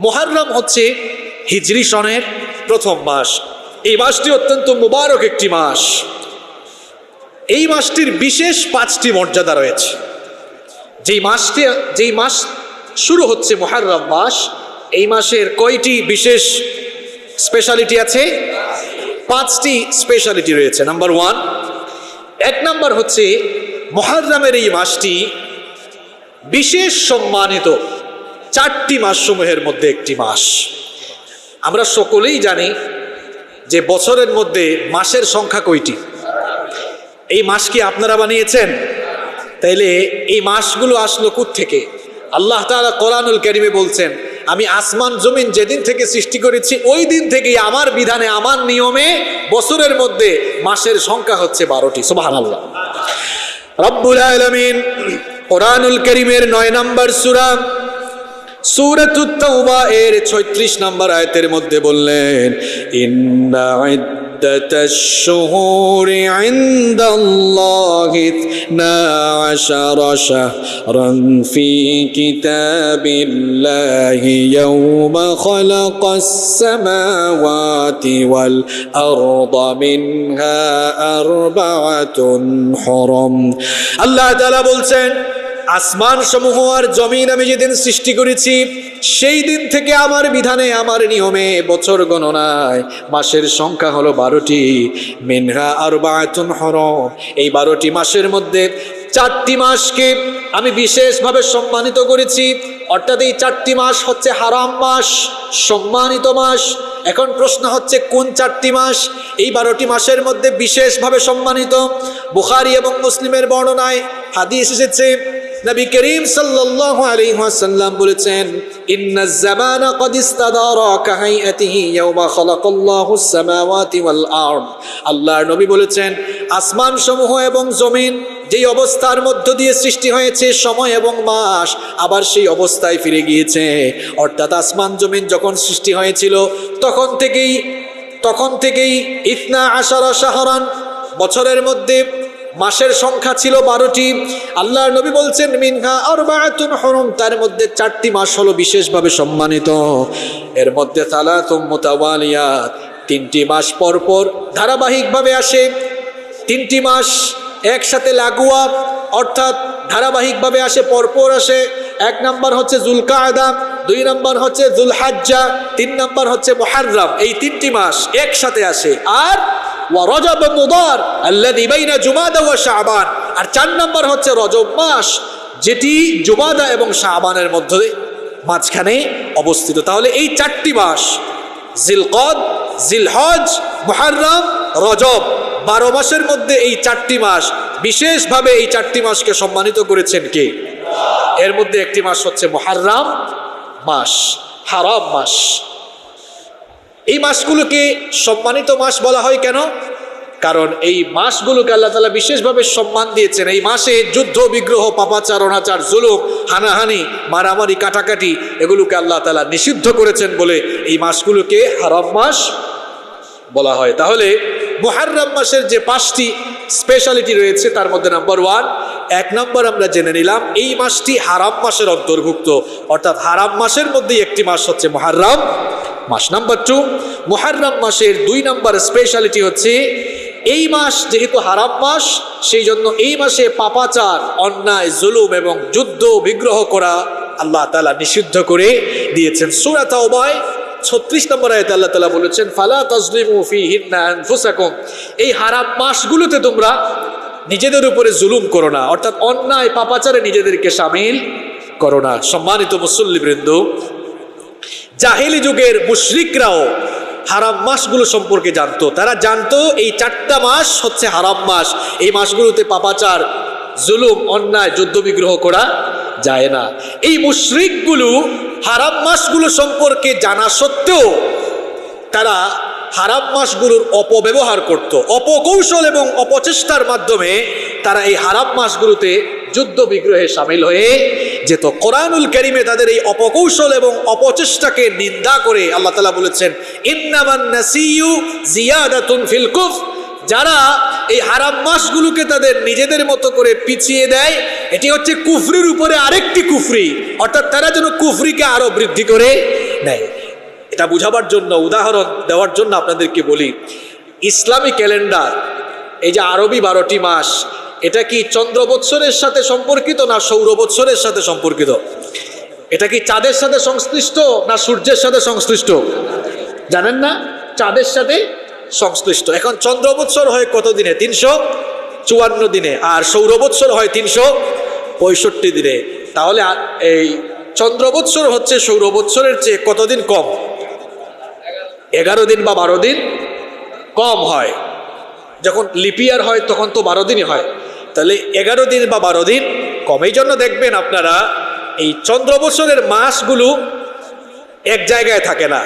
মুহররম হচ্ছে হিজরি সনের প্রথম মাস। এই মাসটি অত্যন্ত মুবারক একটি মাস। এই মাসটির বিশেষ 5টি মর্যাদা রয়েছে। যেই মাস শুরু হচ্ছে মুহররম মাস, এই মাসের কয়টি বিশেষ স্পেশালিটি আছে? 5টি স্পেশালিটি রয়েছে। নাম্বার 1, 1 নাম্বার হচ্ছে মুহররমের এই মাসটি বিশেষ সম্মানিত 4টি মাস সমূহের মধ্যে একটি মাস। আমরা সকলেই জানি যে বছরের মধ্যে মাসের সংখ্যা কয়টি? এই মাস কি আপনারা বানিয়েছেন? তাইলে এই মাসগুলো আসলো কোত্থেকে? আল্লাহ তাআলা কোরআনুল কারীমে বলছেন, আমি আসমান জমিন যেদিন থেকে সৃষ্টি করেছি ওই দিন থেকেই আমার বিধানে, আমার নিয়মে বছরের মধ্যে মাসের সংখ্যা হচ্ছে 12টি। সুবহানাল্লাহ। রব্বুল আলামিন কোরআনুল কারীমের 9 নম্বর সূরা সূরাতুত তাওবা এর 36 নম্বর আয়াতের মধ্যে বললেন, ইন্না ইদ্দাতাশ শুহুরি ইনদাল্লাহি 12 শাহরান ফি কিতাবিল্লাহি ইয়াওমা খালাকাস সামাওয়াতি ওয়াল আরদা মিনহা আরবাআতুন হুরুম। আল্লাহ তাআলা বলছেন, আসমান সমূহ আর জমিন আমি যেদিন সৃষ্টি করেছি সেই দিন থেকে আমার বিধানে, আমার নিয়মে, বছর গণনায় মাসের সংখ্যা হলো 12টি। মিনহা আরবাআতুন হুরুম। এই 12টি মাসের মধ্যে 4টি মাসকে আমি বিশেষভাবে সম্মানিত করেছি। অর্থাৎ এই 4টি মাস হচ্ছে হারাম মাস, সম্মানিত মাস। এখন প্রশ্ন হচ্ছে কোন 4টি মাস এই 12টি মাসের মধ্যে বিশেষভাবে সম্মানিত? বুখারী এবং মুসলিমের বর্ণনায় হাদিস এসেছে, নবী করিম সাল্লাল্লাহু আলাইহি ওয়াসাল্লাম বলেছেন, ইন্নাজ জামানা ক্বাদ ইস্তাদারা কাহাইয়াতিহি ইয়াওমা খালাকাল্লাহুস সামাওয়াতি ওয়াল আরদ। আল্লাহর নবী বলেছেন, আসমান সমূহ এবং জমিন যেই অবস্থার মধ্য দিয়ে সৃষ্টি হয়েছে, সময় এবং মাস আবার সেই অবস্থায় ফিরে গিয়েছে। অর্থাৎ আসমান জমিন যখন সৃষ্টি হয়েছিল তখন থেকেই 12 শাহরান, বছরের মধ্যে মাসের সংখ্যা ছিল 12টি। আল্লাহর নবী বলছেন, মিনহা আরবাআতুন হুরুম, তার মধ্যে 4টি মাস হলো বিশেষভাবে সম্মানিত। এর মধ্যে সালাতুম মুতাওয়ালিয়াত, 3টি মাস পর পর ধারাবাহিকভাবে আসে। 3টি মাস একসাথে লাগোয়া, অর্থাৎ ধারাবাহিকভাবে আসে, পরপর আসে। 1 নম্বর হচ্ছে যুলকায়দা, 2 নম্বর হচ্ছে যুলহাজ্জা, 3 নম্বর হচ্ছে মুহররম। এই 3টি মাস একসাথে আসে। আর ওয়া রজব মুদার আল্লাযী বাইনা জুমাদা ওয়া শাবান, আর 4 নম্বর হচ্ছে রজব মাস, যেটি জুমাদা এবং শাবানের মধ্যে মাঝখানে অবস্থিত। তাহলে এই 4টি মাস, জিলকদ, জিলহজ, মুহররম, রজব, 12 মাসের মধ্যে এই 4টি মাস, বিশেষভাবে এই 4টি মাসকে সম্মানিত করেছেন কে? এর মধ্যে একটি মাস হচ্ছে মুহররম মাস, হারাম মাস। এই মাসগুলোকে সম্মানিত মাস বলা হয় কেন? কারণ এই মাসগুলোকে আল্লাহ তাআলা বিশেষভাবে সম্মান দিয়েছেন। এই মাসে যুদ্ধ, বিগ্রহ, পাপাচার, অনাচার, জুলুম, হানাহানি, মারামারি, কাটাকাটি এগুলোকে আল্লাহ তাআলা নিষিদ্ধ করেছেন বলে এই মাসগুলোকে হারাম মাস বলা হয়। তাহলে মুহররম মাসের যে 5টি স্পেশালিটি রয়েছে তার মধ্যে নাম্বার 1 নম্বর আমরা জেনে নিলাম, এই মাসটি হারাম মাসের অন্তর্ভুক্ত। অর্থাৎ হারাম মাসের মধ্যেই একটি মাস হচ্ছে মুহররম মাস। নাম্বার 2, মুহররম মাসের 2 নম্বর স্পেশালিটি হচ্ছে, এই মাস যেহেতু হারাম মাস, সেই জন্য এই মাসে পাপাচার, অন্যায়, জুলুম এবং যুদ্ধ, বিগ্রহ করা আল্লাহ তাআলা নিষিদ্ধ করে দিয়েছেন। সূরা তাওবায় 36 নম্বর আয়াতে আল্লাহ তাআলা বলেছেন, ফালা তাজলিমু ফীহিন্না আনফুসাকুম। এই হারাম মাসগুলোতে তোমরা নিজেদের উপরে জুলুম করো না, অর্থাৎ অন্যায়, পাপাচারে নিজেদেরকে শামিল করো না। সম্মানিত মুসল্লিবৃন্দ, জাহেলি যুগের মুশরিকরাও হারাম মাসগুলো সম্পর্কে জানতো। তারা জানতো এই 4টা মাস হচ্ছে হারাম মাস। এই মাসগুলোতে পাপাচার, জুলুম, অন্যায়, যুদ্ধ, বিগ্রহ করা যায় না। এই মুশরিকগুলো হারাম মাসগুলো সম্পর্কে জানা সত্ত্বেও তারা হারাম মাসগুলোর অপব্যবহার করত। অপকৌশল এবং অপচেষ্টার মাধ্যমে তারা এই হারাম মাসগুলোতে যুদ্ধ, বিগ্রহে শামিল হয়ে যেত। কোরআনুল কারীমে তাদের এই অপকৌশল এবং অপচেষ্টাকে নিন্দা করে আল্লাহ তাআলা বলেছেন, ইন্নামান নাসিয়ু জিয়াদাতুন ফিল কুফর। যারা এই হারাম মাসগুলোকে তাদের নিজেদের মতো করে পিছিয়ে দেয়, এটি হচ্ছে কুফরির উপরে আরেকটি কুফরি। অর্থাৎ তারা যেন কুফরিকে আরো বৃদ্ধি করে নেয়। এটা বুঝাবার জন্য, উদাহরণ দেওয়ার জন্য আপনাদেরকে বলি, ইসলামী ক্যালেন্ডার, এই যে আরবি 12টি মাস, এটা কি চন্দ্র বৎসরের সাথে সম্পর্কিত না সৌর বৎসরের সাথে সম্পর্কিত? এটা কি চাঁদের সাথে সংশ্লিষ্ট না সূর্যের সাথে সংশ্লিষ্ট? জানেন না? চাঁদের সাথে সংশ্লিষ্ট। এখন চন্দ্র বৎসর হয় কত দিনে? 354 দিনে। আর সৌর বৎসর হয় 365 দিনে। তাহলে এই চন্দ্র বৎসর হচ্ছে সৌর বৎসরের চেয়ে কতদিন কম? 11 দিন বা 12 দিন কম হয়। যখন লিপিয়ার হয় তখন তো 12 দিনই হয়, তাহলে 11 দিন বা 12 দিন কম। এই জন্য দেখবেন আপনারা এই চন্দ্র বৎসরের মাসগুলো এক জায়গায় থাকে না,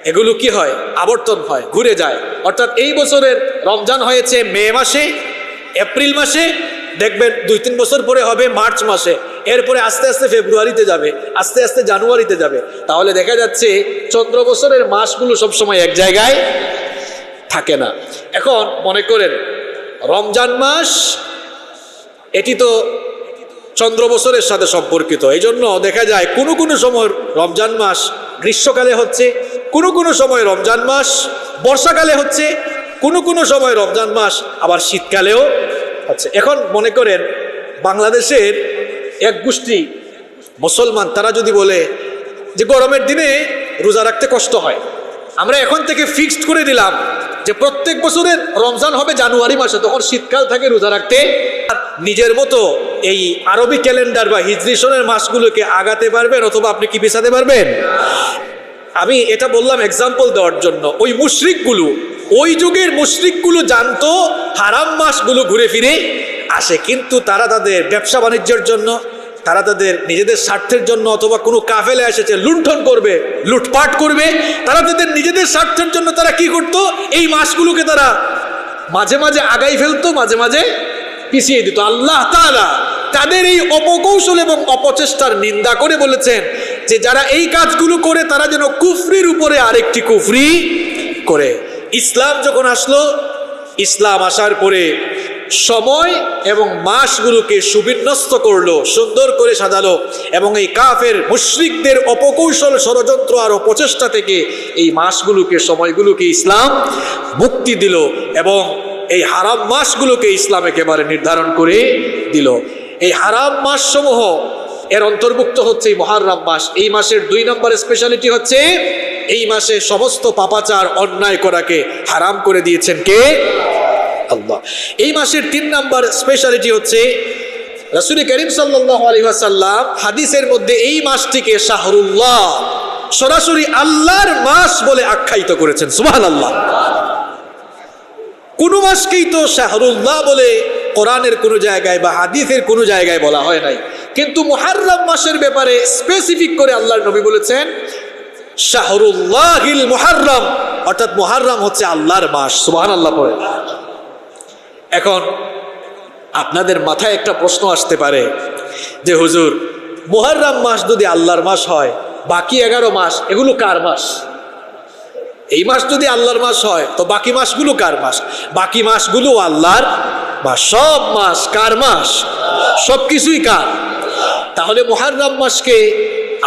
এগুলো কি হয়? আবর্তন হয়, ঘুরে যায়। অর্থাৎ এই বছরের রমজান হয়েছে মে মাসে, এপ্রিল মাসে, দেখবেন 2-3 বছর পরে হবে মার্চ মাসে, এরপরে আস্তে আস্তে ফেব্রুয়ারিতে যাবে, আস্তে আস্তে জানুয়ারিতে যাবে। তাহলে দেখা যাচ্ছে চন্দ্র বছরের মাসগুলো সবসময় এক জায়গায় থাকে না। এখন মনে করেন রমজান মাস, এটি তো চন্দ্র বছরের সাথে সম্পর্কিত। এই জন্য দেখা যায় কোনো কোনো সময় রমজান মাস গ্রীষ্মকালে হচ্ছে, কোনো কোনো সময় রমজান মাস বর্ষাকালে হচ্ছে, কোনো কোনো সময় রমজান মাস আবার শীতকালেও হচ্ছে। এখন মনে করেন বাংলাদেশের এক গোষ্ঠী মুসলমান, তারা যদি বলে যে গরমের দিনে রোজা রাখতে কষ্ট হয়, আমরা এখন থেকে ফিক্সড করে দিলাম যে প্রত্যেক বছরের রমজান হবে জানুয়ারি মাসে, তখন শীতকাল থাকে রোজা রাখতে। নিজের মতো এই আরবি ক্যালেন্ডার বা হিজরি সনের মাসগুলোকে আগাতে পারবেন, অথবা আপনি কি পিছাতে পারবেন? আমি এটা বললাম এক্সাম্পল দেওয়ার জন্য। ওই মুশরিকগুলো, ওই যুগের মুশরিকগুলো জানতো হারাম মাসগুলো ঘুরে ফিরে আসে, কিন্তু তারা তাদের ব্যবসা বাণিজ্যের জন্য, তারা তাদের নিজেদের স্বার্থের জন্য, অথবা কোনো কাফেলা এসেছে লুণ্ঠন করবে, লুটপাট করবে, তারা তাদের নিজেদের স্বার্থের জন্য তারা কি করত? এই মাসগুলোকে তারা মাঝে মাঝে আগাই ফেলতো, মাঝে মাঝে পিছিয়ে দিত। আল্লাহ তাআলা তাদের এই অপকৌশল এবং অপচেষ্টার নিন্দা করে বলেছেন যে যারা এই কাজগুলো করে তারা যেন কুফরির উপরে আরেকটি কুফরি করে। ইসলাম যখন আসলো, ইসলাম আসার পরে সময় এবং মাসগুলোকে সুবিন্যস্ত করলো, সুন্দর করে সাজালো, এবং এই কাফের মুশরিকদের অপকৌশল, ষড়যন্ত্র আর অপচেষ্টা থেকে এই মাসগুলোকে, সময়গুলোকে ইসলাম মুক্তি দিল, এবং এই হারাম মাসগুলোকে ইসলাম একেবারে নির্ধারণ করে দিল। এই হারাম মাসসমূহ এর অন্তর্ভুক্ত হচ্ছে এই মুহররম মাস। এই মাসের 2 নম্বর স্পেশালিটি হচ্ছে এই মাসে সমস্ত পাপাচার, অন্যায় করাকে হারাম করে দিয়েছেন কে? আল্লাহ। এই মাসের 3 নম্বর স্পেশালিটি হচ্ছে রাসূল করিম সাল্লাল্লাহু আলাইহি ওয়াসাল্লাম হাদিসের মধ্যে এই মাসটিকে শাহরুল্লাহ, সরাসরি আল্লাহর মাস বলে আখ্যায়িত করেছেন। সুবহানাল্লাহ। কোন মাসকেই তো শাহরুল্লাহ বলে কোরআনের কোন জায়গায় বা হাদিসের কোন জায়গায় বলা হয় নাই, কিন্তু মুহররম মাসের ব্যাপারে স্পেসিফিক করে আল্লাহর নবী বলেছেন শাহরুল্লাহিল মুহররম, অর্থাৎ মুহররম হচ্ছে আল্লাহর মাস। সুবহানাল্লাহ পড়ে। এখন আপনাদের মাথায় একটা প্রশ্ন আসতে পারে যে হুজুর, মুহররম মাস যদি আল্লাহর মাস হয়, বাকি 11 মাস এগুলো কার মাস? এই মাস যদি আল্লাহর মাস হয় তো বাকি মাসগুলো কার মাস? বাকি মাসগুলো আল্লাহর মাস। সব মাস কার মাস? সব কিছুই কার? তাহলে মুহররম মাসকে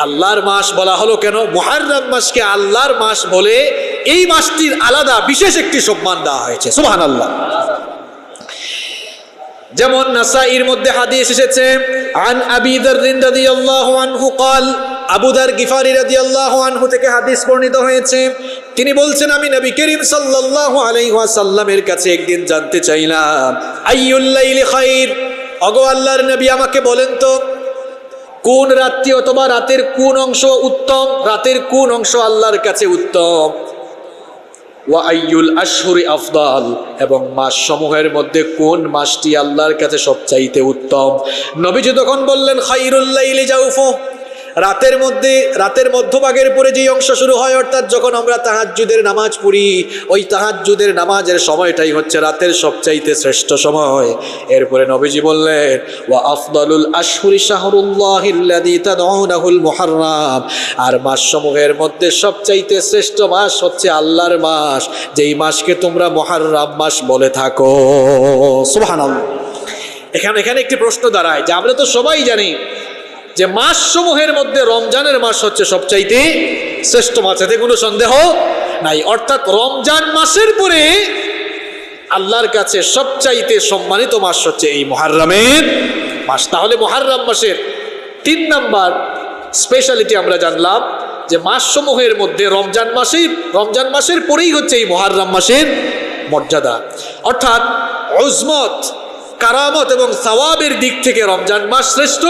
আল্লাহর মাস বলা হলো কেন? মুহররম মাসকে আল্লাহর মাস বলে এই মাসটির আলাদা বিশেষ একটি সম্মান দেওয়া হয়েছে। সুবহানাল্লাহ। যেমন নাসাইর মধ্যে হাদিস এসেছে, আন আবি যার রাদিয়াল্লাহু আনহু قال, আবু যার গিফারি রাদিয়াল্লাহু আনহু থেকে হাদিস বর্ণিত হয়েছে, তিনি বলছেন আমি নবী করিম সাল্লাল্লাহু আলাইহি ওয়াসাল্লামের কাছে একদিন জানতে চাইলাম, আইয়ুল লাইলি খায়র, ওগো আল্লাহর নবী আমাকে বলেন তো কোন রাত্রি অথবা রাতের কোন অংশ উত্তম, রাতের কোন অংশ আল্লাহর কাছে উত্তম, ওয়া আইয়ুল আশহুরি আফদাল, এবং মাস সমূহের মধ্যে কোন মাসটি আল্লাহর কাছে সবচাইতে উত্তম। নবীজি তখন বললেন খায়রুল লাইলি জাওফু, রাতের মধ্যভাগের পরে যে অংশ শুরু হয়, অর্থাৎ যখন আমরা তাহাজ্জুদের নামাজ পড়ি, ওই তাহাজ্জুদের নামাজের সময়টাই হচ্ছে রাতের সবচাইতে শ্রেষ্ঠ সময়। এরপরে নবীজি বললেন ওয়া আফদালুল আশহুরি শাহরুল্লাহিল্লাযী তাদউনাহুল মুহররম, আর মাসসমূহের মধ্যে সবচাইতে শ্রেষ্ঠ মাস হচ্ছে আল্লাহর মাস, যেই মাসকে তোমরা মুহররম মাস বলে থাকো। সুবহানাল্লাহ। এখানে একটি প্রশ্ন দাঁড়ায় যে আমরা তো সবাই জানি যে মাসসমূহের মধ্যে রমজানের মাস হচ্ছে সবচাইতে শ্রেষ্ঠ মাস, এতে কোনো সন্দেহ নাই। অর্থাৎ রমজান মাসের পরে আল্লাহর কাছে সবচাইতে সম্মানিত মাস হচ্ছে এই মুহররমের মাস। তাহলে মুহররম মাসের 3 নাম্বার স্পেশালিটি আমরা জানলাম যে মাসসমূহের মধ্যে রমজান মাসের পরেই হচ্ছে এই মুহররম মাসের মর্যাদা। অর্থাৎ উজমত, কারামত এবং সওয়াবের দিক থেকে রমজান মাস শ্রেষ্ঠ,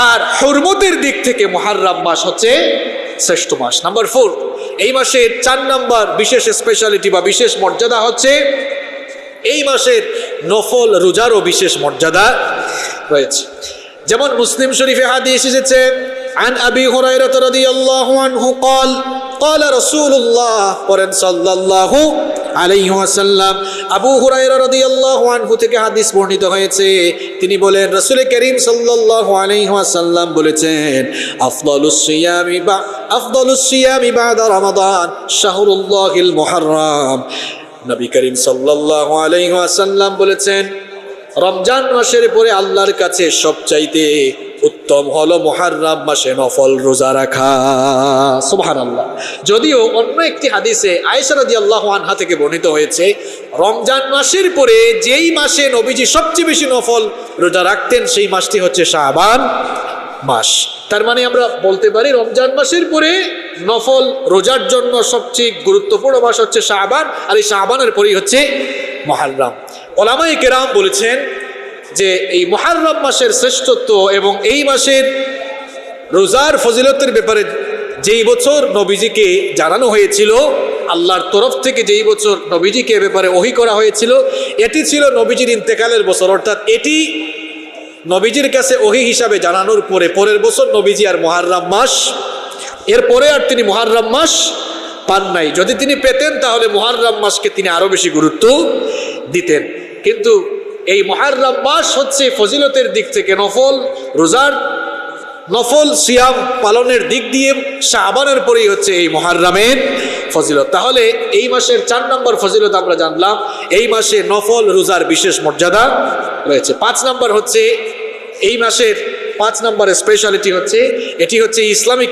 আর হুরমতের দিক থেকে মুহররম মাস হচ্ছে শ্রেষ্ঠ মাস। নাম্বার 4, এই মাসের 4 নাম্বার বিশেষ স্পেশালিটি বা বিশেষ মর্যাদা হচ্ছে এই মাসের নফল রোজারও বিশেষ মর্যাদা রয়েছে। যেমন মুসলিম শরীফে হাদিস এসেছে, আন আবি হুরায়রা রাদিয়াল্লাহু আনহু قال قال رسول الله সাল্লাল্লাহু আলাইহি ওয়াসাল্লাম, আবু হুরায়রা রাদিয়াল্লাহু আনহু থেকে হাদিস বর্ণিত হয়েছে, তিনি বলেন রাসূল করিম সাল্লাল্লাহু আলাইহি ওয়াসাল্লাম বলেছেন, আফদালুস সিয়ামি বা'দা রমাদান শাহরুল্লাহিল মুহররম। নবী করিম সাল্লাল্লাহু আলাইহি ওয়াসাল্লাম বলেছেন, রমজান মাসের পরে আল্লাহর কাছে সবচাইতে উত্তম হলো মুহররম মাসে নফল রোজা রাখা। সুবহানাল্লাহ। যদিও অন্য একটি হাদিসে আয়েশা রাদিয়াল্লাহু আনহা থেকে বর্ণিত হয়েছে, রমজান মাসের পরে যেই মাসে নবীজি সবচেয়ে বেশি নফল রোজা রাখতেন সেই মাসটি হচ্ছে শাবান মাস। তার মানে আমরা বলতে পারি রমজান মাসের পরে নফল রোজার জন্য সবচেয়ে গুরুত্বপূর্ণ মাস হচ্ছে শাবান, আর এই শাবানের পরেই হচ্ছে মুহররম। উলামায়ে কেরাম বলেছেন যে এই মুহররম মাসের শ্রেষ্ঠত্ব এবং এই মাসের রোজার ফজিলতের ব্যাপারে যেই বছর নবীজিকে জানানো হয়েছিল, আল্লাহর তরফ থেকে যেই বছর নবীজিকে এ ব্যাপারে ওহী করা হয়েছিল, এটি ছিল নবীজির ইন্তেকালের বছর। অর্থাৎ এটি নবীজির কাছে ওহী হিসাবে জানানোর পরের বছর নবীজি আর মুহররম মাস, এরপরে আর তিনি মুহররম মাস পান নাই। যদি তিনি পেতেন তাহলে মুহররম মাসকে তিনি আরো বেশি গুরুত্ব দিতেন। কিন্তু এই মুহররম মাস হচ্ছে ফজিলতের দিক থেকে নফল সিয়াম পালনের দিক দিয়ে শাবানের পরেই হচ্ছে এই মুহররমের ফজিলত। তাহলে এই মাসের 4 নম্বর ফজিলত আমরা জানলাম, এই মাসে নফল রোজার বিশেষ মর্যাদা রয়েছে। 5 নম্বর হচ্ছে এই মাসের 5 নম্বর স্পেশালিটি হচ্ছে এটি হচ্ছে ইসলামিক